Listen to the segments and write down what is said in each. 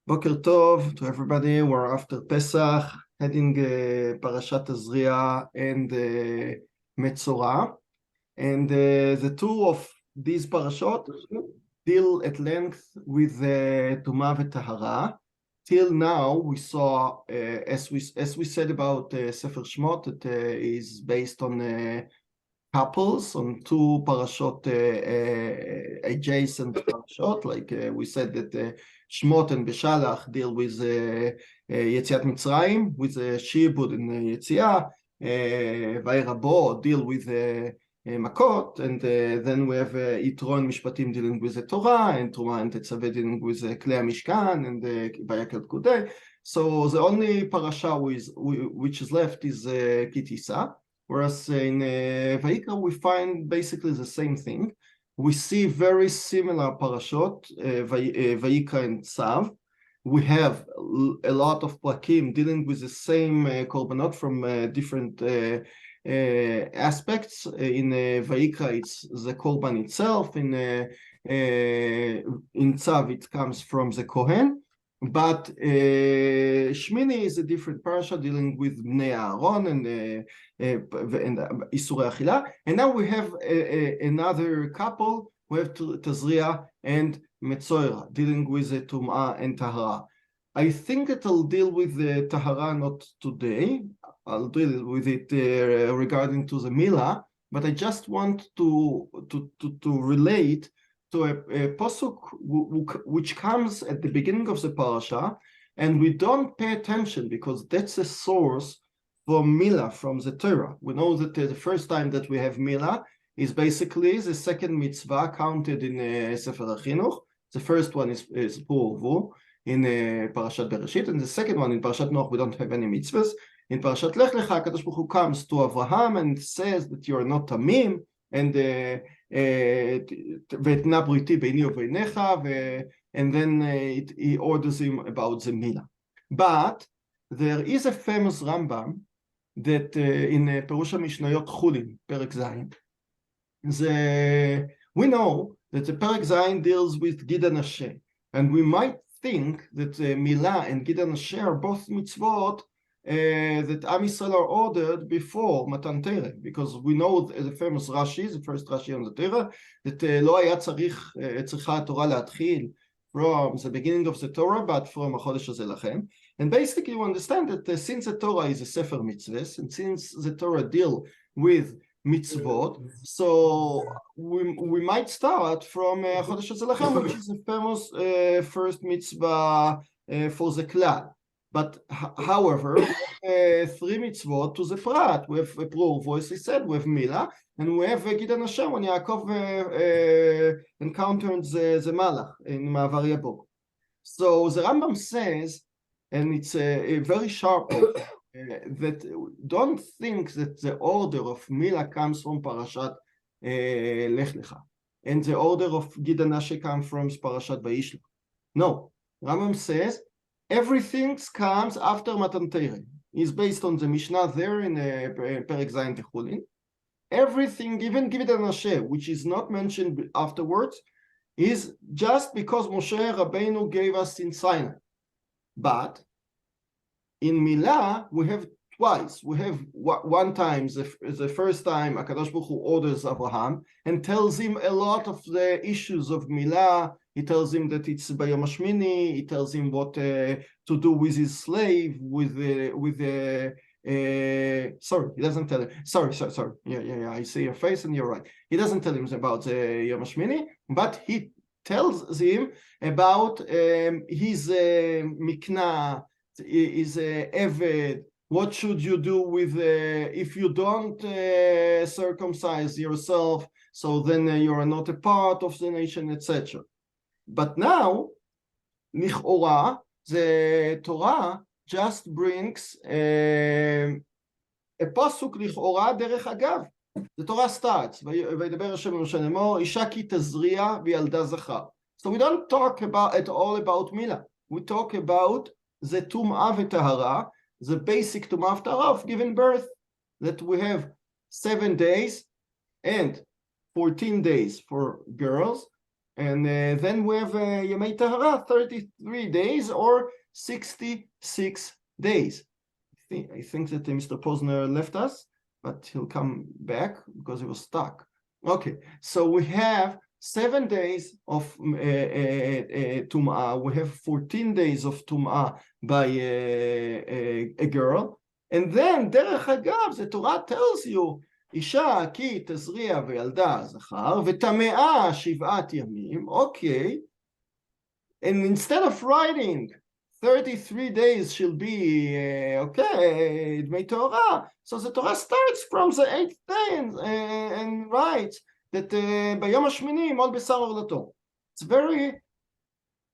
Boker Tov to everybody. We're after Pesach, heading Parashat Tazria and Metzora. And the two of these parashot deal at length with Tumah v'Tahara. Till now, we saw, as we said about Sefer Shmot, that is based on couples, on two parashot adjacent parashot. Like we said that Shmot and Beshalach deal with Yetziat Mitzrayim, with Shiur and Yetziah. Vayera Bo deal with Makot, and then we have Yitro and Mishpatim dealing with the Torah, and Truma and Tetzaveh dealing with Klei Mishkan and Vayakel Kudei. So the only parasha which is left is Kitisa, whereas in Vayikra we find basically the same thing. We see very similar parashot, Vayikra and Tzav. We have a lot of plakim dealing with the same korbanot from different aspects. In Vayikra, it's the korban itself. In Tzav, it comes from the Kohen. But Shmini is a different parasha dealing with Bnei Aaron and Isurei Achila. And now we have another couple. We have Tazria and Metzora dealing with the Tumah and Tahara. I think that I'll deal with the Tahara not today. I'll deal with it regarding to the Mila, but I just want to relate to a pasuk which comes at the beginning of the parasha, and we don't pay attention because that's a source for Mila from the Torah. We know that the first time that we have Mila is basically the second mitzvah counted in Sefer HaChinuch. The first one is Purvu in Parashat Bereshit, and the second one in Parashat Noach we don't have any mitzvahs. In Parashat Lech Lecha, Kadosh Baruch Hu comes to Avraham and says that you are not tamim, and Ve'etna briti beini u'beinecha, and then he orders him about the Mila. But there is a famous Rambam that in Perush HaMishnayot Chulin, Perek Zayin, we know that the Perek Zayin deals with Gid HaNasheh, and we might think that Mila and Gid HaNasheh are both mitzvot that Am Yisrael are ordered before Matan Torah, because we know the famous Rashi, the first Rashi on the Torah, that לא היה צריכה התורה להתחיל from the beginning of the Torah, but from החודש הזה לכם. And basically you understand that since the Torah is a Sefer Mitzvahs, and since the Torah deal with mitzvot, so we might start from החודש הזה לכם, which is the famous first mitzvah for the Klal. But however, three mitzvot to the Prat. We have Purvu, as he said, we have Mila, and we have Gid HaNasheh when Yaakov encountered the Malach in Ma'avar Yabok. So the Rambam says, and it's a very sharp that don't think that the order of Mila comes from Parashat Lech Lecha, and the order of Gid HaNasheh comes from Parashat Vayishlach. No, Rambam says everything comes after Matan Torah. It's based on the Mishnah there in Perek Zayin Techulin. Everything, even Gid HaNasheh, which is not mentioned afterwards, is just because Moshe Rabbeinu gave us in Sinai. But in Mila, we have twice. We have one time, the first time HaKadosh Baruch Hu orders Abraham and tells him a lot of the issues of Mila. He tells him that it's Bayom HaShmini. He tells him what to do with his slave, sorry, he doesn't tell him. Sorry. Yeah, I see your face and you're right. He doesn't tell him about Yom HaShmini, but he tells him about his mikna, his eved. What should you do with if you don't circumcise yourself? So then you are not a part of the nation, etc. But now, Lichora, the Torah just brings a pasuk Lichora derech agav. The Torah starts, וידבר השם אל משה לאמור, אישה כי תזריע וילדה זכר. So we don't talk at all about Mila. We talk about the Tumah v'Tahara, the basic Tumah v'Tahara of giving birth, that we have 7 days and 14 days for girls, And then we have Yemei Tahara, 33 days or 66 days. I think that Mr. Posner left us, but he'll come back because he was stuck. Okay, so we have 7 days of Tum'ah. We have 14 days of Tum'ah by a girl. And then, Derech Hagav, the Torah tells you, אישה כי תזריע וילדה זכר, וטמאה 7 ימים, okay. And instead of writing 33 days she'll be, okay, Dmei Torah, so the Torah starts from the 8th day and writes that ביום השמיני ימול בשר עורלתו. It's very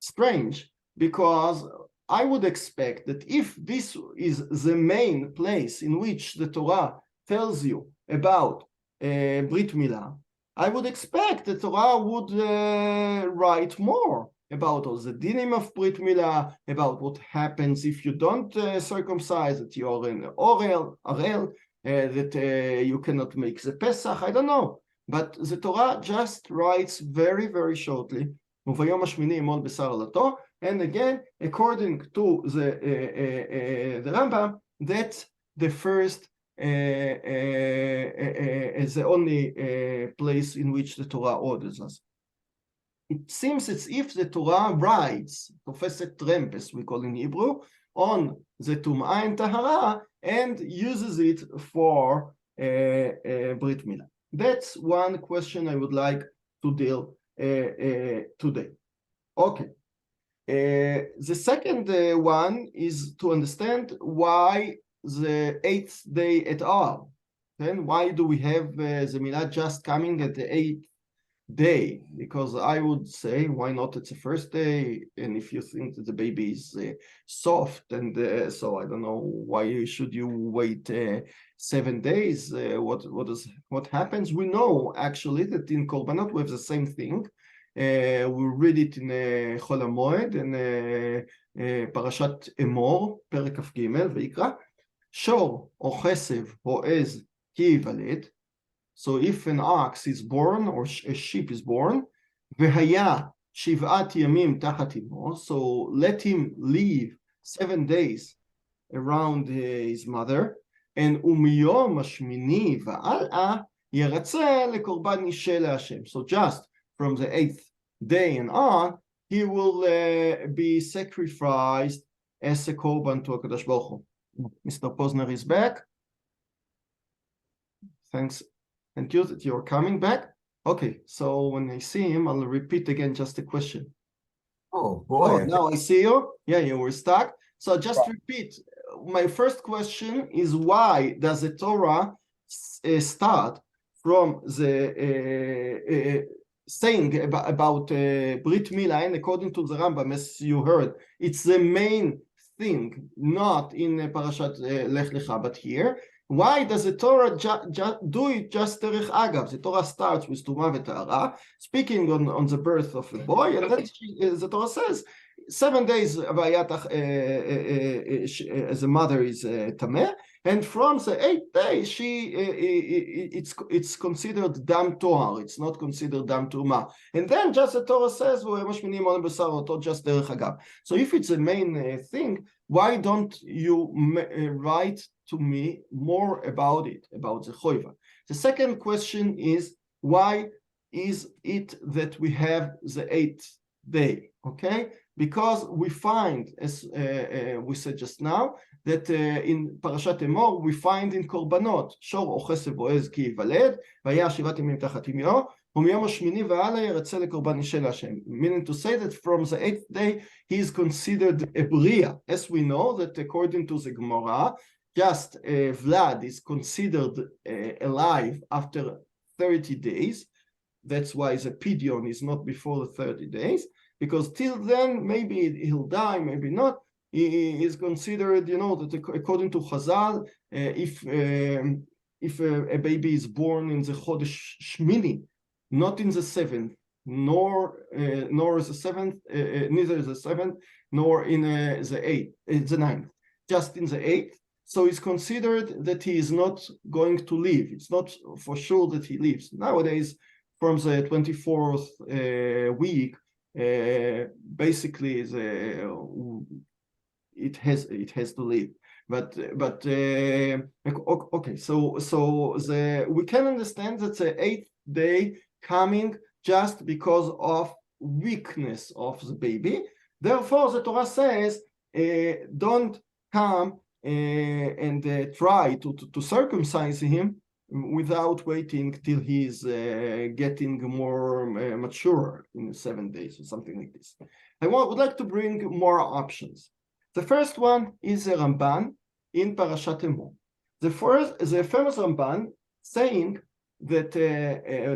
strange, because I would expect that if this is the main place in which the Torah tells you about Brit Mila, I would expect the Torah would write more about all the dinim of Brit Mila, about what happens if you don't circumcise, that you're an Arel, that you cannot make the Pesach, I don't know. But the Torah just writes very, very shortly, וביום השמיני ימול בשר עורלתו, and again, according to the Rambam, that's the first is the only place in which the Torah orders us. It seems as if the Torah writes, tofeset remp, as we call in Hebrew, on the Tum'ah and Tahara, and uses it for Brit Mila. That's one question I would like to deal today. Okay. The second one is to understand why the 8th day at all. Then why do we have the Milah just coming at the 8th day? Because I would say, why not at the first day? And if you think that the baby is soft, and so I don't know, why should you wait 7 days? What happens? We know actually that in Korbanot we have the same thing. We read it in Chol HaMoed and Parashat Emor, Perek Kaf Gimel, Vayikra. Shor or Chesev or Ez ki yivaled. So if an ox is born or a sheep is born, v'haya 7 yamim tachat imo, so let him live 7 days around his mother, and umiyom hashmini va'al'a yeratzeh lekorban nisheh leHashem. So just from the 8th day and on, he will be sacrificed as a korban to HaKadosh Baruch Hu. Mr. Posner is back. Thanks. Thank you that you're coming back. Okay, so when I see him, I'll repeat again just a question. Oh, boy. Oh, now I see you. Yeah, you were stuck. So just repeat. My first question is, why does the Torah start from the saying about Brit Mila, and according to the Rambam, as you heard, it's the main thing, not in Parashat Lech Lecha, but here. Why does the Torah do it just Derech Agav? The Torah starts with Tumah v'Tahara, speaking on the birth of a boy, and then the Torah says 7 days as a mother is Tameh, and from the 8th day it's considered Dam Tohar. It's not considered Dam Tumah. And then just the Torah says just Derech Agav. So if it's the main thing, why don't you write to me more about it, about the Choiva? The second question is, why is it that we have the 8th day? Okay, because we find, as we said just now, that in Parashat Emor we find in Korbanot, Shor או חסב או עז כי ייוולד, והיה 7 ימים תחת ימיו, ומיום השמיני והלאה ירצה לקורבן אישה להשם. Meaning to say that from the 8th day he is considered a Bria, as we know that according to the Gemara, just Vlad is considered alive after 30 days. That's why the Pidyon is not before the 30 days, because till then maybe he'll die, maybe not. He is considered, that according to Chazal, if a baby is born in the Chodesh Shmini, not in the 7th, nor is the 7th, neither is the 7th, nor in the 8th, the 9th, just in the 8th. So it's considered that he is not going to live. It's not for sure that he lives. Nowadays, from the 24th week, basically it has to leave. But okay, so we can understand that the 8th day coming just because of weakness of the baby. Therefore, the Torah says, don't come and try to circumcise him without waiting till he's getting more mature in 7 days or something like this. I would like to bring more options. The first one is a Ramban in Parashat Emor. The famous Ramban saying that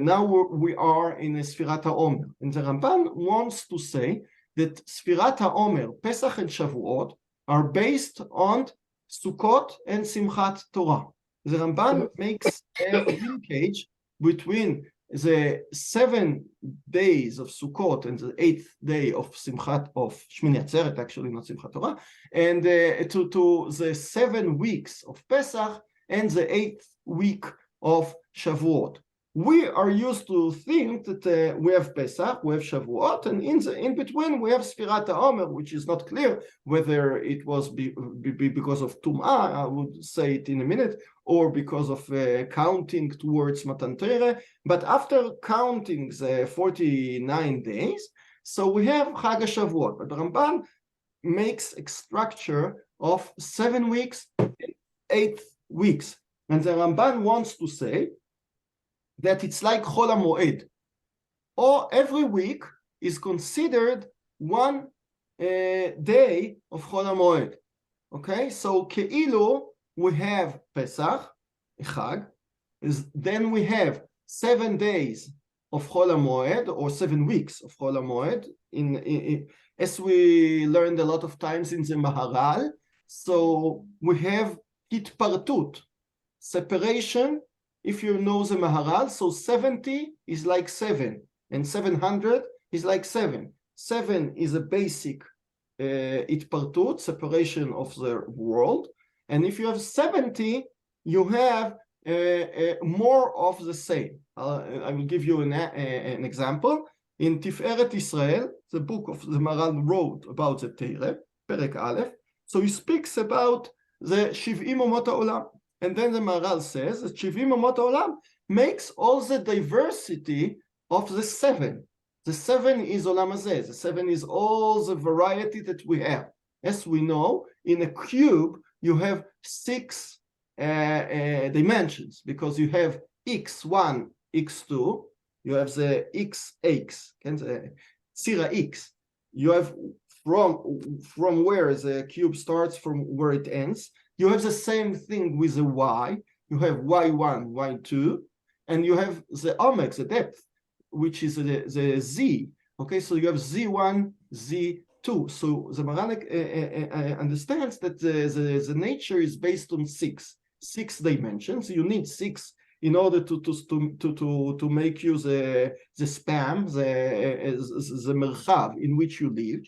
now we are in a Sfirat HaOmer, and the Ramban wants to say that Sfirat HaOmer, Pesach and Shavuot, are based on Sukkot and Simchat Torah. The Ramban makes a linkage between the 7 days of Sukkot and the 8th day of Shmini Atzeret, actually not Simchat Torah, and to the 7 weeks of Pesach and the 8th week of Shavuot. We are used to think that we have Pesach, we have Shavuot, and in between we have Sfirat HaOmer, which is not clear whether it was because of Tum'ah, I would say it in a minute, or because of counting towards Matan Torah. But after counting the 49 days, so we have Chag HaShavuot. But the Ramban makes a structure of 7 weeks and 8 weeks. And the Ramban wants to say that it's like Chol HaMoed, or every week is considered 1 day of Chol HaMoed. Okay, so Ke'ilu, we have Pesach, Chag, then we have 7 days of Chol HaMoed, or 7 weeks of Chol HaMoed, as we learned a lot of times in the Maharal. So we have Hitpartut, separation. If you know the Maharal, so 70 is like 7, and 700 is like 7. 7 is a basic Itpartut, separation of the world. And if you have 70, you have more of the same. I will give you an example. In Tiferet Israel, the book of the Maharal wrote about the Teireh, Perek Aleph, so he speaks about the Shiv'im Umot HaOlam. And then the Maharal says that Shivim Umot HaOlam makes all the diversity of the 7. The 7 is Olam Hazeh. The 7 is all the variety that we have. As we know, in a cube, you have 6 dimensions, because you have x1, x2, you have the x, and the Tzira x. You have from where the cube starts, from where it ends. You have the same thing with the y. You have y1, y2, and you have the omek, the depth, which is the z. Okay, so you have z1, z2. So the Maharal understands that the nature is based on 6 dimensions. You need 6 in order to make you the span, the merchav in which you live.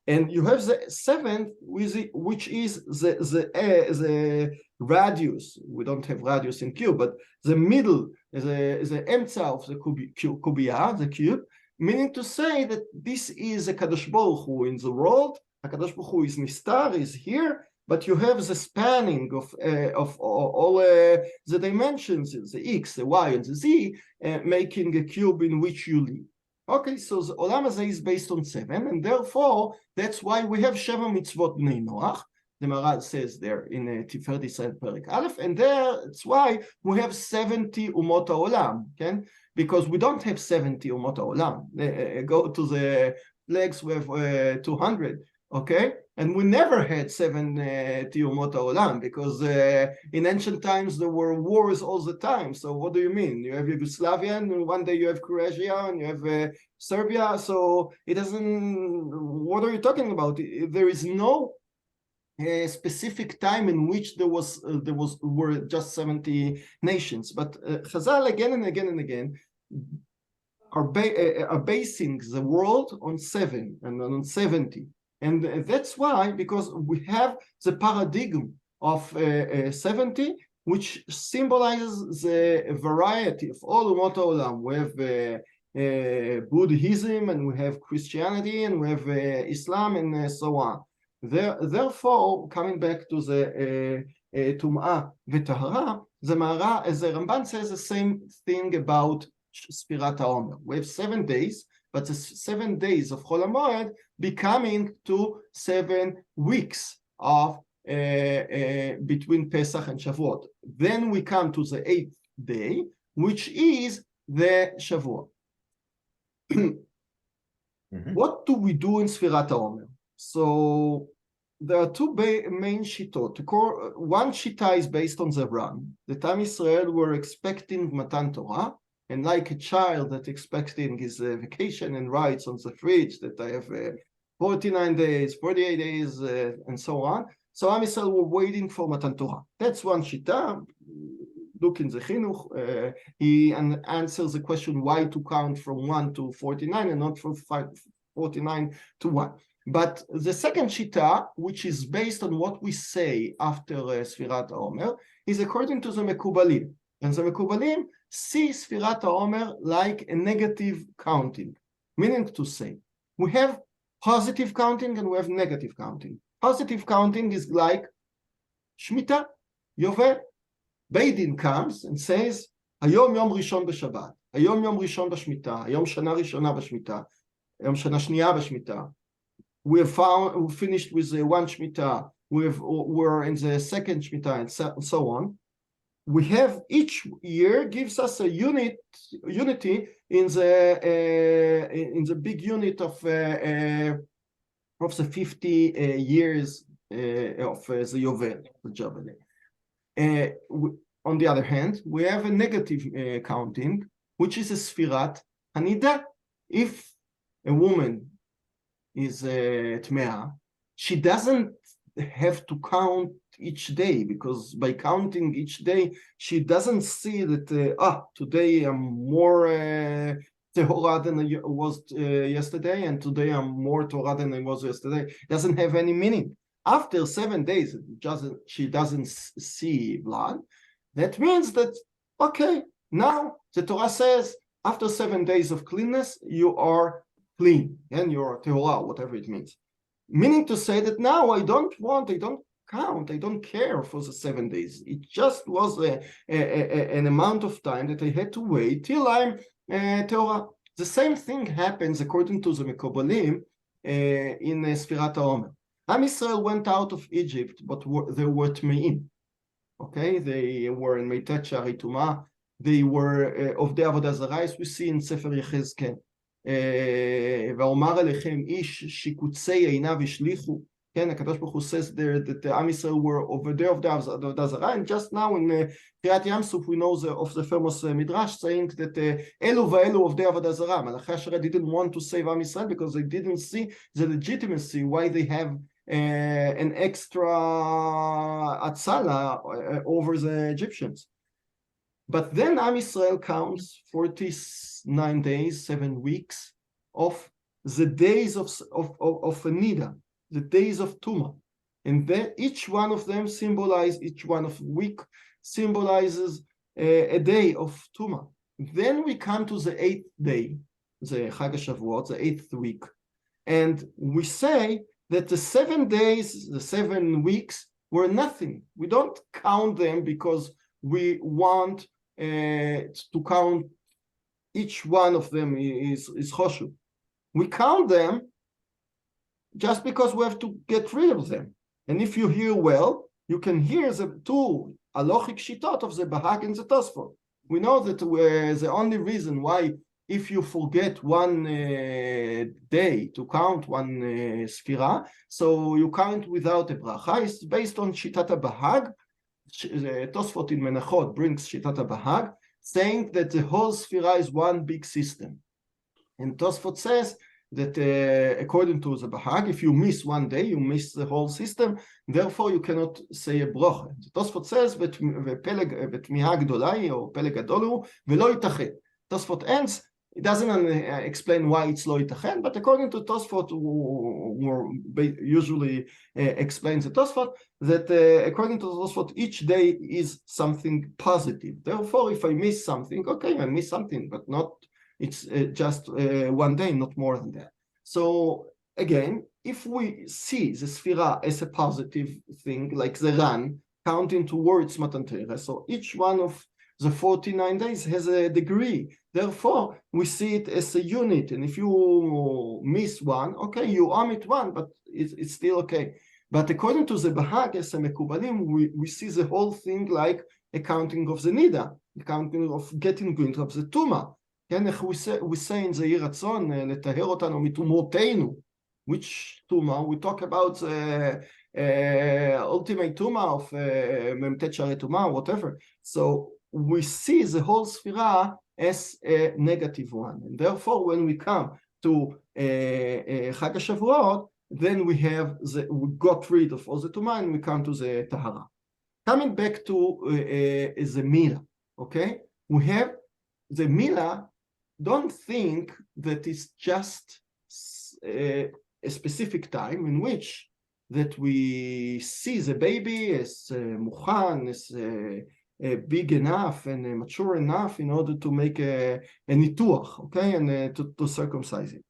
And you have the 7th, which is the radius. We don't have radius in cube, but the middle, the emtza of the kubiyah, the cube, meaning to say that this is a Kadosh Baruch Hu in the world. A Kadosh Baruch Hu is Nistar, is here, but you have the spanning of all the dimensions, the x, the y, and the z, making a cube in which you live. Okay, so the Olam Hazeh is based on 7, and therefore that's why we have Sheva Mitzvot Bnei Noach. The Maharal says there in Tiferet Israel Perek Aleph, and that's why we have 70 Umot HaOlam, okay? Because we don't have 70 Umot HaOlam. Go to the plagues, we have 200, okay? And we never had 70 Umot HaOlam, because in ancient times there were wars all the time. So what do you mean? You have Yugoslavia, and one day you have Croatia, and you have Serbia. So it doesn't. What are you talking about? There is no specific time in which there were just 70 nations. But Chazal again and again and again are basing the world on 7 and on 70. And that's why, because we have the paradigm of 70, which symbolizes the variety of all umot haolam. We have Buddhism, and we have Christianity, and we have Islam, and so on. Therefore, coming back to the Tum'ah v'Tahara, the Ramban says the same thing about Sfirat HaOmer. We have 7 days, but the 7 days of Chol HaMoed becoming to 7 weeks of between Pesach and Shavuot. Then we come to the 8th day, which is the Shavuot. What do we do in Sfirat HaOmer? So there are two main shitot. One shita is based on the Ran. The Am Yisrael were expecting Matan Torah, and like a child that expecting his vacation and writes on the fridge that I have 49 days, 48 days, and so on. So Am Yisrael were waiting for Matan Torah. That's one shita. Look in the Chinuch. He answers the question why to count from 1 to 49 and not from 49 to 1. But the second shita, which is based on what we say after Sfirat HaOmer, is according to the Mekubalim. And the Mekubalim see Sfirat HaOmer like a negative counting, meaning to say, we have positive counting and we have negative counting. Positive counting is like Shemitah, Yovel. Beit Din comes and says, Hayom Yom Rishon b'Shabbat, Hayom Yom Rishon b'Shmitah, Hayom Shana Rishona b'Shmitah, Hayom Shana Shniya b'Shmitah. We finished with one Shemitah, we're in the second Shemitah, and so on. We have each year gives us a unity in the big unit of the 50 years of the Yovel, the Jubilee. On the other hand, we have a negative counting, which is a Sfirat Hanida. If a woman is Tmea, she doesn't have to count each day, because by counting each day, she doesn't see that, today I'm more Tehorah than I was yesterday, and today I'm more Torah than I was yesterday. It doesn't have any meaning. After 7 days, she doesn't see blood. That means that, okay, now the Torah says, after 7 days of cleanness, you are clean, and you're Tehorah, whatever it means. Meaning to say that now I don't count, I don't care for the 7 days. It just was an amount of time that I had to wait till I'm Tehorah. The same thing happens according to the Mekobalim in Sfirat HaOmer. Am Yisrael went out of Egypt, but they were Tmeim. Okay, they were in Meitat Shari Tumah. They were of the Avodah Zarah, as we see in Sefer Yechezkel. ואומר אליכם איש שיקוצי עיניו השליכו. כן, הקדוש ברוך הוא says there that the Am Yisrael were over there of the Avodah Zarah, and just now in Kriyat Yamsuf we know of the famous Midrash saying that Elu va'elu of the Avodah Zarah. Malachi Asherah didn't want to save Am Yisrael because they didn't see the legitimacy why they have an extra atzala over the Egyptians. But then Am Yisrael counts 49 days, 7 weeks of the days of Nida, the days of Tumah. And then each one of them each one of week symbolizes a day of Tumah. Then we come to the 8th day, the Chag HaShavuot, the 8th week. And we say that the 7 days, the 7 weeks were nothing. We don't count them because we want to count each one of them is choshuv. We count them just because we have to get rid of them. And if you hear well, you can hear the two halachic shitot of the Bahag and the Tosfot. We know that the only reason why, if you forget one day to count one sfira, so you count without a bracha, it's based on shitat Bahag. Tosfot in Menachot brings Shitat HaBahag, saying that the whole Sfira is one big system. And Tosfot says that according to the Bahag, if you miss one day, you miss the whole system, therefore you cannot say a brocha. Tosfot says, ותמיהה גדולה היא, או פלג גדול הוא, ולא ייתכן. Tosfot ends it doesn't explain why it's lo itachen, but according to Tosfot, who usually explains the Tosfot, that according to Tosfot, each day is something positive. Therefore, if I miss something, okay, I miss something, but not, it's just one day, not more than that. So again, if we see the Sphira as a positive thing, like the Ran, counting towards Matan Torah, so each one of the 49 days has a degree. Therefore, we see it as a unit. And if you miss one, okay, you omit one, but it's still okay. But according to the Bahag, as a Mekubalim, we see the whole thing like a counting of the Nida, a counting of getting rid of the Tuma. We say in the Yiratzon, letaher otanu mitumotenu, which Tuma? We talk about ultimate Tuma of Memtet Shari Tuma, whatever. So we see the whole Sphira as a negative one. And therefore, when we come to Chag HaShavuot, then we got rid of all the Tuma and we come to the Tahara. Coming back to the Mila, okay? We have the Mila, don't think that it's just a specific time in which that we see the baby as mukhan, as big enough and mature enough in order to make a nituach, okay, and to circumcise it.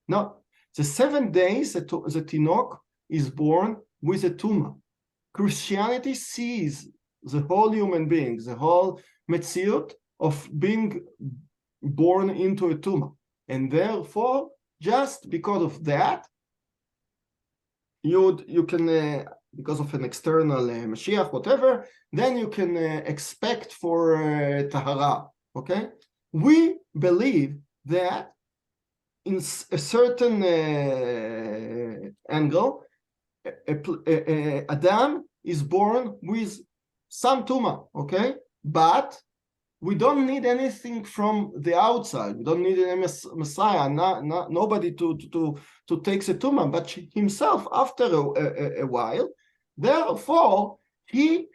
No, the 7 days the tinok is born with a tuma. Christianity sees the whole human being, the whole metziut of being born into a tuma, and therefore, just because of that, you can because of an external Mashiach, whatever, then you can expect for Tahara, okay? We believe that in a certain angle, Adam is born with some Tuma, okay? But we don't need anything from the outside. We don't need a Messiah, nobody to take the Tuma, but himself after a while. Therefore, he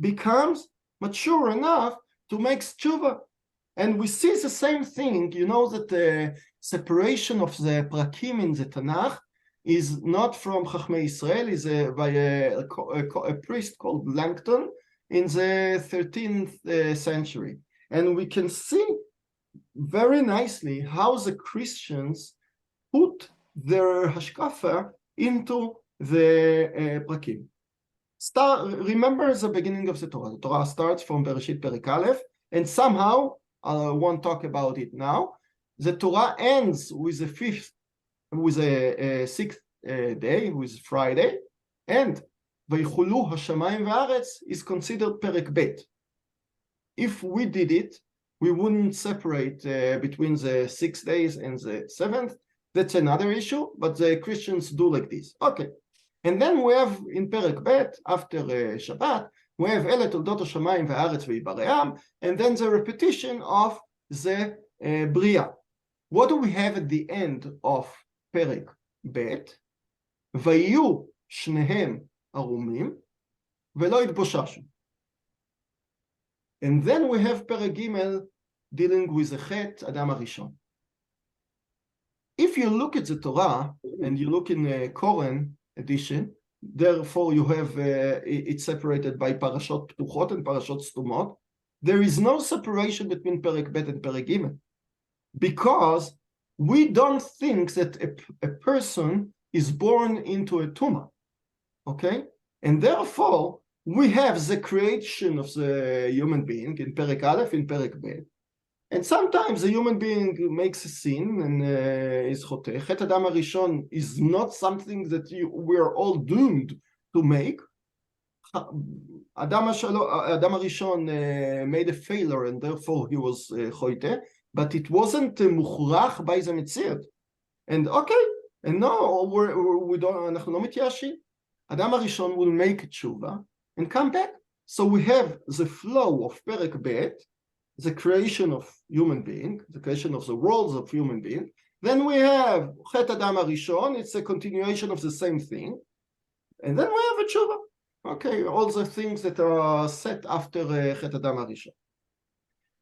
becomes mature enough to make tshuva. And we see the same thing, you know, that the separation of the prakim in the Tanakh is not from Chachmei Israel, is by a priest called Langton in the 13th century. And we can see very nicely how the Christians put their hashkafa into the prakim. Remember the beginning of the Torah. The Torah starts from Bereshit Perek Aleph, and somehow, I won't talk about it now, the Torah ends with a sixth day, with Friday, and Vaychulu Hashamayim Va'aretz is considered Perek Bet. If we did it, we wouldn't separate between the 6 days and the 7th. That's another issue, but the Christians do like this. Okay. And then we have in Perek Bet, after Shabbat, we have Ele Toldot HaShamayim Va'aretz V'Yibare'am, and then the repetition of the Bria. What do we have at the end of Perek Bet? Vayu Shnehem Arumim Velo Yitboshashu. And then we have Perek Gimel dealing with the Chet Adam HaRishon. If you look at the Torah, and you look in Koren edition, therefore you have it separated by Parashot Ptuchot and Parashot Stumot, there is no separation between Perek Bet and Perek Gimel, because we don't think that a person is born into a tumah, okay? And therefore, we have the creation of the human being in Perek Aleph, in Perek Bet, and sometimes the human being makes a sin and is choteh. Chet Adam HaRishon is not something that we're all doomed to make. Adam HaRishon made a failure and therefore he was choteh, but it wasn't mukhrach by the Metziut. And okay, and no, we don't, אנחנו לא מתייאשים. Adam HaRishon will make tshuva and come back. So we have the flow of Perek Bet, the creation of human being, the creation of the worlds of human being. Then we have Chet Adam HaRishon, it's a continuation of the same thing. And then we have a tshuva. Okay, all the things that are set after Chet Adam HaRishon.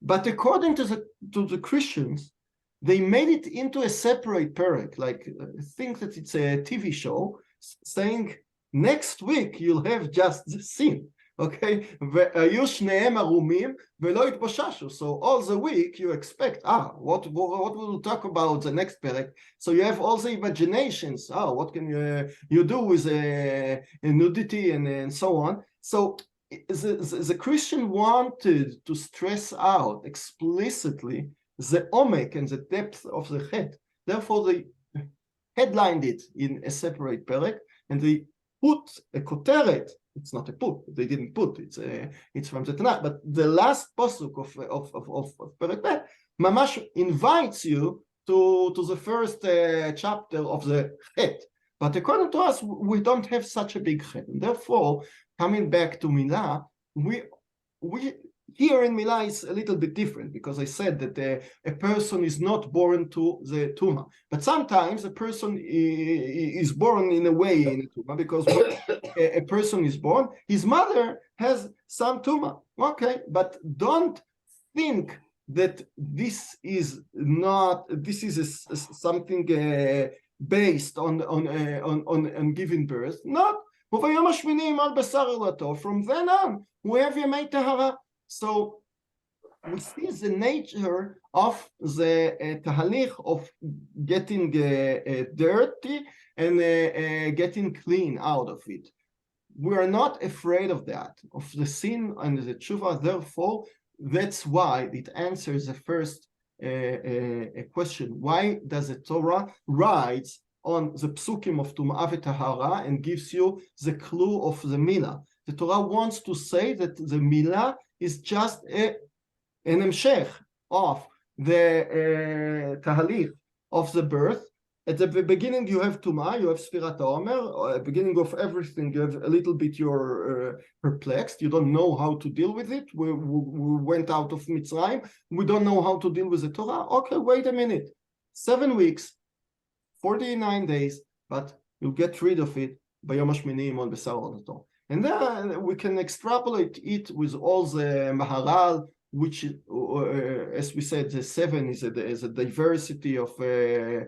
But according to the Christians, they made it into a separate perek, like think that it's a TV show, saying next week you'll have just the sin. Okay, והיו שניהם ערומים ולא התבוששו. So all the week you expect, what will we talk about the next perek? So you have all the imaginations. What can you do with nudity and so on? So the Christian wanted to stress out explicitly the omek and the depth of the chet. Therefore, they headlined it in a separate perek, and they put a koteret. It's not a put. They didn't put. It's from the Tanakh. But the last pasuk of perek Bet mamash invites you to the first chapter of the chet. But according to us, we don't have such a big chet, and therefore, coming back to Mila, we here in Mila is a little bit different, because I said that a person is not born to the Tuma, but sometimes a person is born in a way in a Tuma, because when a person is born, his mother has some Tuma. Okay, but don't think that this is something based on giving birth. Not. From then on, we have Yemei Tahara. So we see the nature of the tahalich of getting dirty and getting clean out of it. We are not afraid of that, of the sin and the tshuva. Therefore, that's why it answers the first question. Why does the Torah write on the psukim of Tum'ah v'Tahara and gives you the clue of the Mila? The Torah wants to say that the Mila is just an hemshech of the tahalich of the birth. At the beginning, you have Tumah, you have Sfirat HaOmer. At the beginning of everything, you have a little bit you're perplexed. You don't know how to deal with it. We went out of Mitzrayim. We don't know how to deal with the Torah. Okay, wait a minute. 7 weeks, 49 days, but you get rid of it by Yom HaShmini on Besar Odato. And then we can extrapolate it with all the Maharal, which, as we said, the 7 is a diversity of the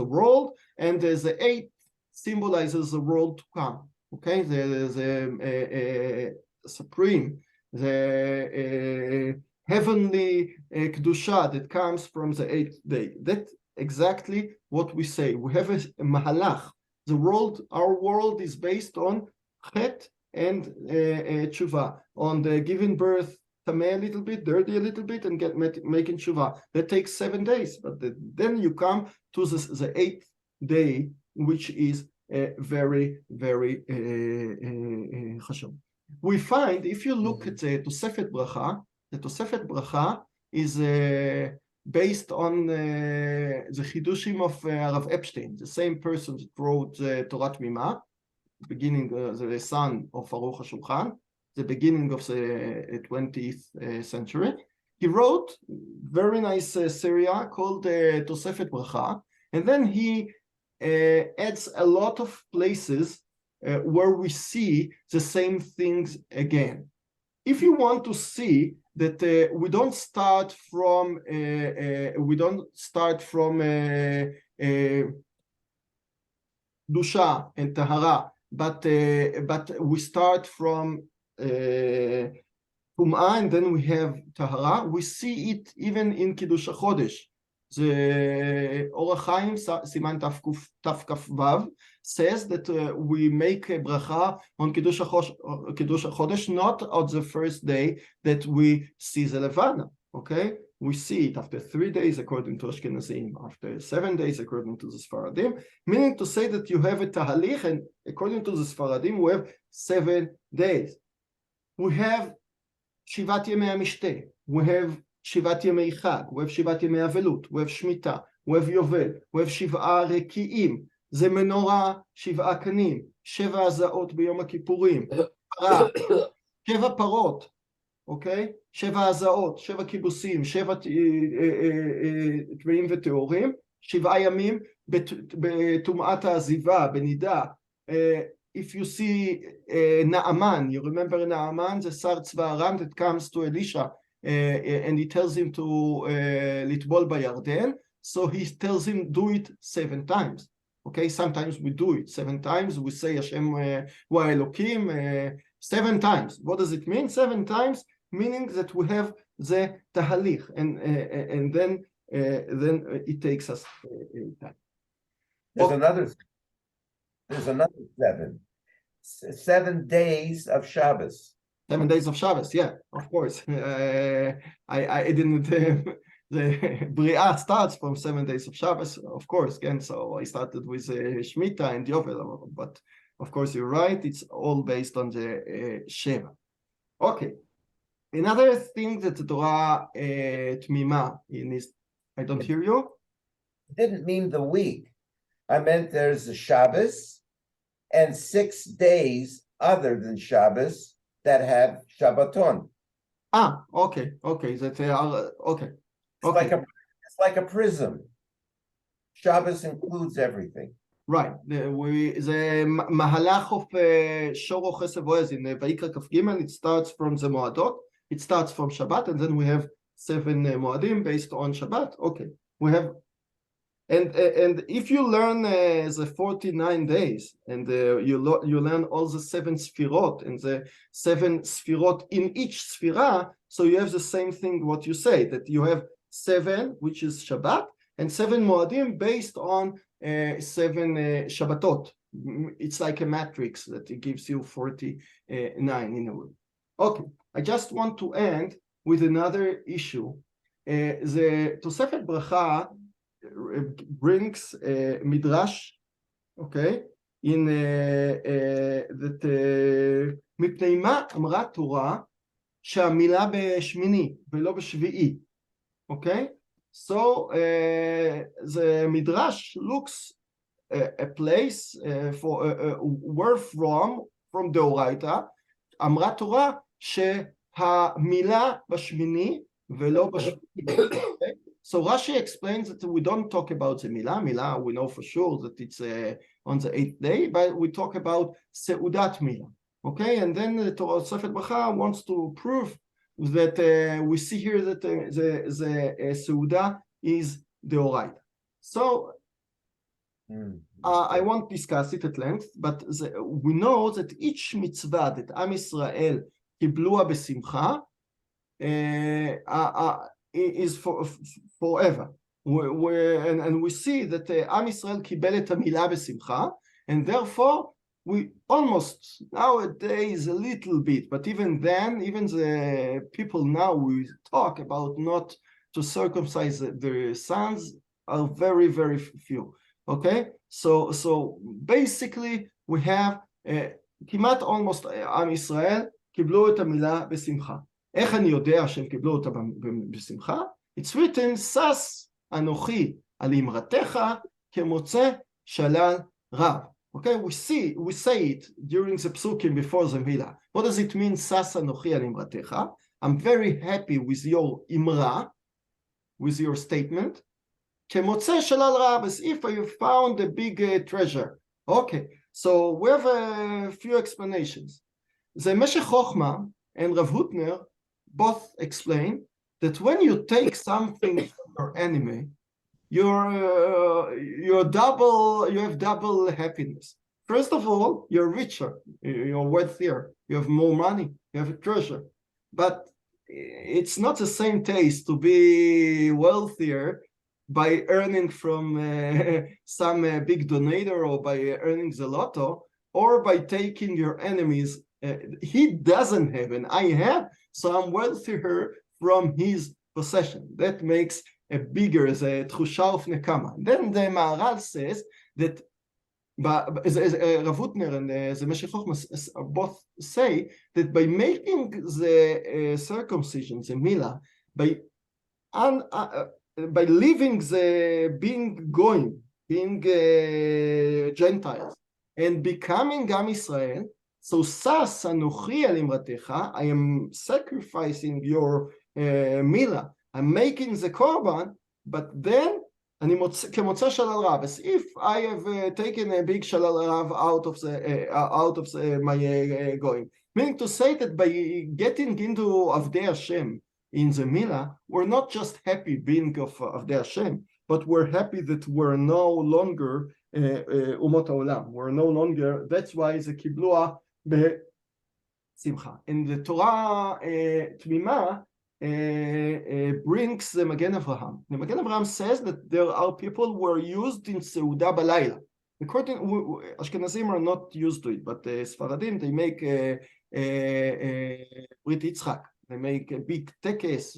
world, and the 8 symbolizes the world to come. Okay, the supreme, the heavenly kedusha that comes from the 8th day. That's exactly what we say. We have a mahalach. The world, our world, is based on chet and tshuva, on the giving birth, tameh a little bit, dirty a little bit, and making tshuva. That takes 7 days, but then you come to the 8th day, which is very, very chashuv. We find, if you look at the Tosefet Bracha is based on the Chidushim of Rav Epstein, the same person that wrote Torah Mima, beginning the son of Aruch HaShulchan, the beginning of the 20th century. He wrote very nice Syria called Tosefet Bracha, and then he adds a lot of places where we see the same things again. If you want to see that we don't start from Dusha and Tahara, but we start from Tum'ah, and then we have Tahara. We see it even in Kiddush HaChodesh. The Orach Chaim Siman Taf Vav says that we make a bracha on Kiddush HaChodesh, not on the first day that we see the Levana. Okay, we see it after 3 days according to Ashkenazim, after 7 days according to the Sfaradim, meaning to say that you have a tahalich, and according to the Sfaradim we have 7 days. We have Shivat Yemei HaMishteh, we have Shivat Yemei Chag, we have Shivat Yemei Avelut, we have Shemitah, we have Yovel, we have Shiv'a Reki'im, זה מנורה 7 קנים, 7 הזעות ביום הכיפורים, 7 פרות, אוקיי? 7 הזעות, 7 כיבוסים, 7 טמאים וטהורים, 7 ימים בטומאת העזיבה, בנידה. If you see Naaman, you remember Naaman, the Sar Tzva Aram that comes to Elisha and he tells him to litbol bayarden. So he tells him do it 7 times. Okay, sometimes we do it 7 times. We say Hashem hu Elokim 7 times. What does it mean? 7 times, meaning that we have the tahalich, and then it takes us time. There's another 7 days of Shabbos. 7 days of Shabbos, yeah, of course. I didn't. The Bria starts from 7 days of Shabbos, of course. Again, so I started with Shemitah and Yovel, but of course you're right. It's all based on the Sheva. Okay. Another thing that the Torah Tmima in is, I don't hear you. It didn't mean the week. I meant there's a Shabbos and 6 days other than Shabbos that have Shabbaton. Okay. That they are okay. It's like a prism. Shabbos includes everything. Right. The Mahalach of Shoro Chesed Boaz in Vayikra Kaf Gimel, it starts from the Moadot. It starts from Shabbat, and then we have 7 Moadim based on Shabbat. Okay. We have, and if you learn the 49 days, and you learn all the 7 Sfirot, and the 7 Sfirot in each Sfira, so you have the same thing what you say, that you have 7, which is Shabbat, and 7 Moadim based on 7 Shabbatot. It's like a matrix that it gives you 49 in a way. Okay, I just want to end with another issue. The Tosefet Bracha brings Midrash, okay, in that מפני מה אמרה תורה שהמילה בשמיני ולא בשביעי. Okay, so the Midrash looks a place for where from דאורייתא אמרה תורה שהמילה בשמיני ולא בשביעי. Okay? So Rashi explains that we don't talk about the Mila. Mila, we know for sure that it's on the 8th day, but we talk about Seudat Mila. Okay, and then the Torah Tosefet Bracha wants to prove that we see here that the Seuda is Deoraita. So I won't discuss it at length, but we know that each mitzvah that Am Yisrael קיבלוה בשמחה is forever. And we see that Am Yisrael קיבל את המילה בשמחה, and therefore we almost nowadays a little bit, but even then, even the people now we talk about not to circumcise their sons are very, very few. Okay, so basically we have כמעט almost עם ישראל קיבלו את המילה בשמחה. איך אני יודע שהם קיבלו אותה בשמחה? It's written, שש אנוכי על אמרתך כמוצא שלל רב. Okay, we say it during the psukim before the Mila. What does it mean, שש אנוכי על אמרתך? I'm very happy with your imra, with your statement. כמוצא שלל רב, as if you found a big treasure. Okay, so we have a few explanations. The Meshech Chochma and Rav Hutner both explain that when you take something from your enemy, you have double happiness. First of all, you're richer, you're wealthier, you have more money, you have a treasure. But it's not the same taste to be wealthier by earning from some big donator, or by earning the lotto, or by taking your enemies. He doesn't have and I have, so I'm wealthier from his possession. That makes a bigger תחושה ופנקמה. Then the Maharal says that Rav Hutner and the Meshech Chochma both say that by making the circumcision, the Mila, by leaving the being Gentiles and becoming Am Yisrael, so שש אנוכי על אמרתך, I am sacrificing your Mila, I'm making the korban, but then אני כמוצא שלל רב, as if I have taken a big שלל רב out of my going. Meaning to say that by getting into Avdei Hashem, in the Mila were not just happy being of the Hashem, but were happy that we're no longer Umot Haolam. We're no longer, that's why the Kiblua Simcha. And the Torah Tmima brings the Magen Avraham. The Magen Avraham says that there are people who are used in Seudah Balayla. According Ashkenazim are not used to it, but Sfaradim, they make Brit Yitzchak. They make a big tekes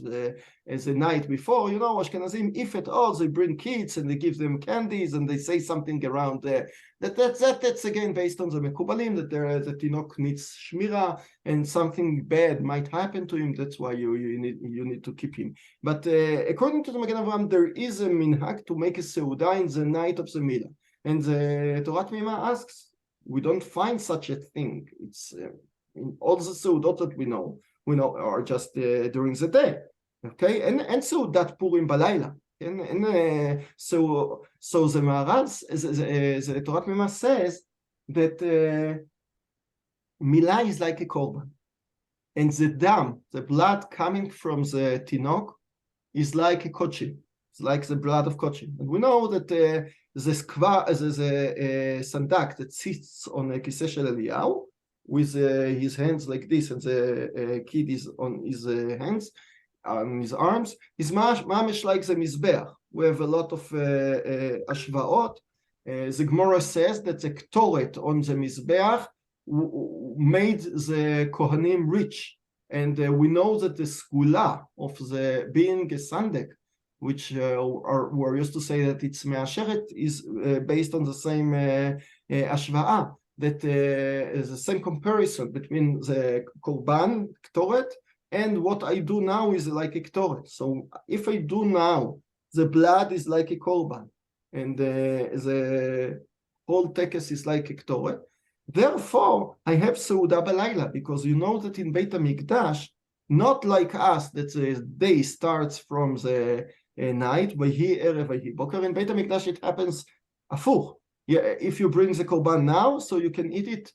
as the night before. You know, Ashkenazim, if at all, they bring kids and they give them candies and they say something around there. That's again based on the Mekubalim, that the Tinok needs Shmira and something bad might happen to him. That's why you need to keep him. But according to the Magen Avraham, there is a minhag to make a Seudah in the night of the Mila. And the Torah Tmima asks, we don't find such a thing. It's in all the Seudot that we know are just during the day. Okay, and Seudat Purim Balayla. So the Maharal, the Torah Tmima says that Mila is like a korban, and the dam, the blood coming from the Tinok, is like a kochim. It's like the blood of kochim. And we know that the sandak that sits on a kiseh shel Eliyahu with his hands like this, and the kid is on his hands, on his arms, is mamish like the mizbeach. We have a lot of ashvaot. The Gemara says that the ktoret on the mizbeach made the kohanim rich, and we know that the skula of the being a sandek, which we're used to say that it's me'asheret, is based on the same ashva'ah, that is the same comparison between the korban, ktoret, and what I do now is like a ktoret. So if I do now, the blood is like a korban, and the whole tekes is like a ktoret. Therefore, I have Seudah Balayla, because you know that in Beit HaMikdash, not like us, that the day starts from the night, Vayhi Erev Vayhi Boker. In Beit HaMikdash it happens afuch. Yeah, if you bring the korban now, so you can eat it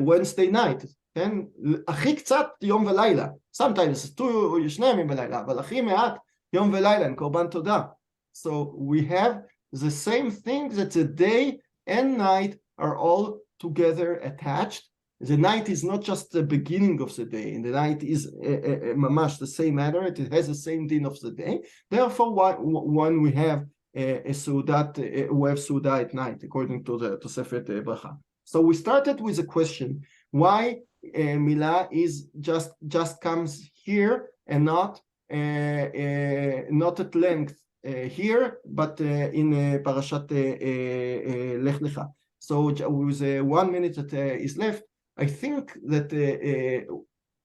Wednesday night. And הכי קצת יום ולילה. Sometimes 2 ימים בלילה, אבל הכי מעט יום ולילה, and korban todah. So we have the same thing, that the day and night are all together attached. The night is not just the beginning of the day, and the night is mamash the same matter. It has the same din of the day. Therefore, when we have a Seudat, we have Seudah at night, according to the Tosefet Bracha. So we started with a question: why Mila is just comes here and not at length here, but in Parashat Lech Lecha. So with 1 minute that is left, I think that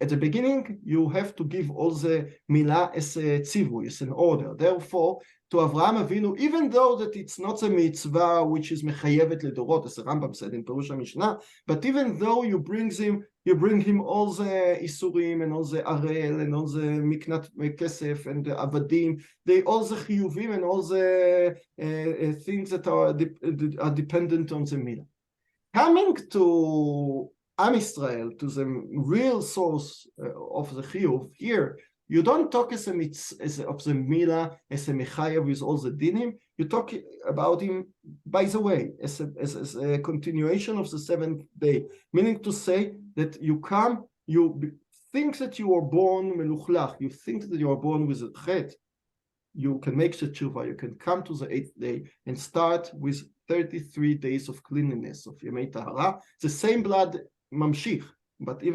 at the beginning you have to give all the Mila as a tzivui, as an order. Therefore, to Avraham Avinu, even though that it's not a mitzvah which is mechayevet ledorot, as the Rambam said in Perush HaMishnah, but even though you bring him all the isurim and all the arel and all the miknat kesef and the avadim, they all the chiyuvim and all the things that are dependent on the Mila. Coming to Am Yisrael, to the real source of the chiyuv here, you don't talk as of the Mila as a mechayev with all the dinim. You talk about him, by the way, as a continuation of the 7th day, meaning to say that you think that you are born meluchlach, you think that you are born with a chet, you can make the tshuva, you can come to the 8th day and start with 33 days of cleanliness, of Yemei Tahara. The same blood mamshich, but even